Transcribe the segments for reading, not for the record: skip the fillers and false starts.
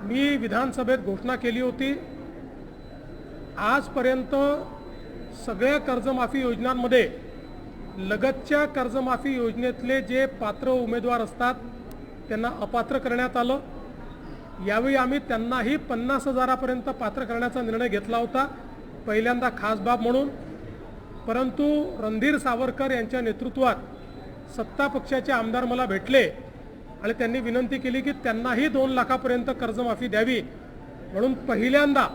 मी विधानसभेत घोषणा केली होती, आजपर्यंत सगळ्या कर्जमाफी योजनांमध्ये लगतच्या कर्जमाफी योजनेतले जे पात्र उमेदवार असतात त्यांना अपात्र करण्यात आलं। यावेळी आम्ही त्यांनाही 50,000पर्यंत पात्र करण्याचा निर्णय घेतला होता, पहिल्यांदा खास बाब म्हणून। परंतु रणधीर सावरकर यांच्या नेतृत्वात सत्ता पक्षाचे आमदार मला भेटले आणि त्यांनी विनंती केली की त्यांनाही 2 लाखापर्यंत कर्जमाफी द्यावी, म्हणून पहिल्यांदा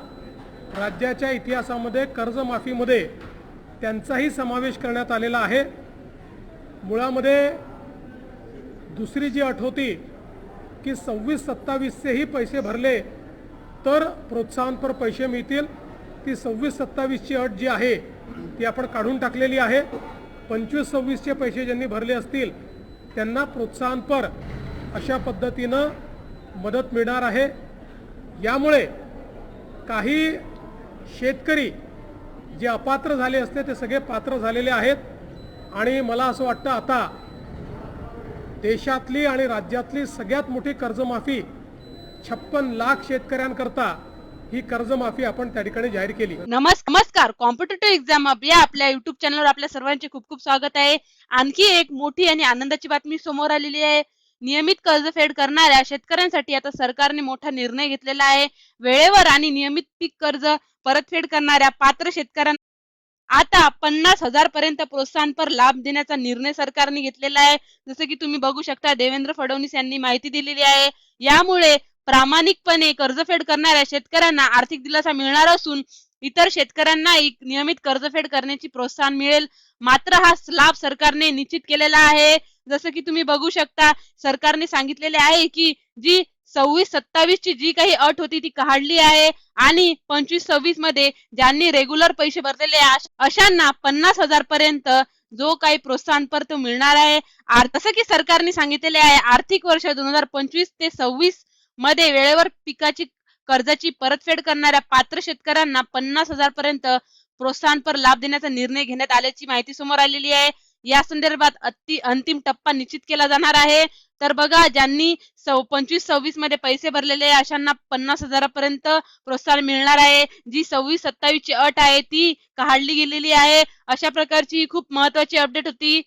राज्याच्या इतिहासामध्ये कर्जमाफीमध्ये त्यांचाही समावेश करण्यात आलेला आहे। मुळामध्ये दुसरी जी अट होती की 26-27चेही पैसे भरले तर प्रोत्साहनपर पैसे मिळतील, ती 26-27ची अट जी आहे ती आपण काढून टाकलेली आहे। 25-26चे पैसे ज्यांनी भरले असतील त्यांना प्रोत्साहनपर अशा पद्धतीनं मदत मिळणार आहे। यामुळे काही शेतकरी जे अपात्र झाले असते ते सगळे पात्र झालेले आहेत आणि मला असं वाटतं आता देशातली आणि राज्यातली सगळ्यात मोठी कर्जमाफी 56 लाख शेतकऱ्यांकरता ही कर्जमाफी आपण त्या ठिकाणी जाहीर केली। नमस्कार, कॉम्पिटिटिव्ह एक्झाम हब या आपल्या YouTube चॅनलवर आपल्या सर्वांचे खूप खूप स्वागत आहे। आणखी एक मोठी आणि आनंदाची बातमी समोर आलेली आहे। नियमित कर्जफेड करणाऱ्या शेतकऱ्यांसाठी आता सरकारने मोठा निर्णय घेतलेला आहे। वेळेवर आणि नियमित पीक कर्ज परतफेड करणाऱ्या पात्र शेतकऱ्यांना आता 50,000 पर्यंत प्रोत्साहनपर लाभ देण्याचा निर्णय सरकारने घेतलेला आहे। जसं की तुम्ही बघू शकता, देवेंद्र फडणवीस यांनी माहिती दिलेली आहे। यामुळे प्रामाणिकपणे कर्जफेड करणाऱ्या शेतकऱ्यांना आर्थिक दिलासा मिळणार असून इतर शेतकऱ्यांनाही नियमित कर्जफेड करण्याची प्रोत्साहन मिळेल। मात्र हा लाभ सरकारने निश्चित केलेला आहे। जसं की तुम्ही बघू शकता, सरकारने सांगितलेले आहे की जी 26-27ची जी काही अट होती ती काढली आहे आणि 25-26 मध्ये ज्यांनी रेग्युलर पैसे भरलेले अशांना 50,000 पर्यंत जो काही प्रोत्साहनपर तो मिळणार आहे। जसं की सरकारने सांगितलेले आहे, आर्थिक वर्ष 2025 ते 26 मध्ये वेळेवर पिकाची कर्जाची परतफेड करणाऱ्या पात्र शेतकऱ्यांना 50,000 पर्यंत प्रोत्साहनपर लाभ देण्याचा निर्णय घेण्यात आल्याची माहिती समोर आलेली आहे। या संदर्भात अंतिम टप्पा निश्चित केला जाणार आहे। तर बघा, ज्यांनी 25-26 मध्ये पैसे भरलेले अशांना 50,000 पर्यंत प्रोत्साहन मिळणार आहे। जी 26-27ची अट आहे ती काढली गेलेली आहे। अशा प्रकारची खूप महत्त्वाची अपडेट होती।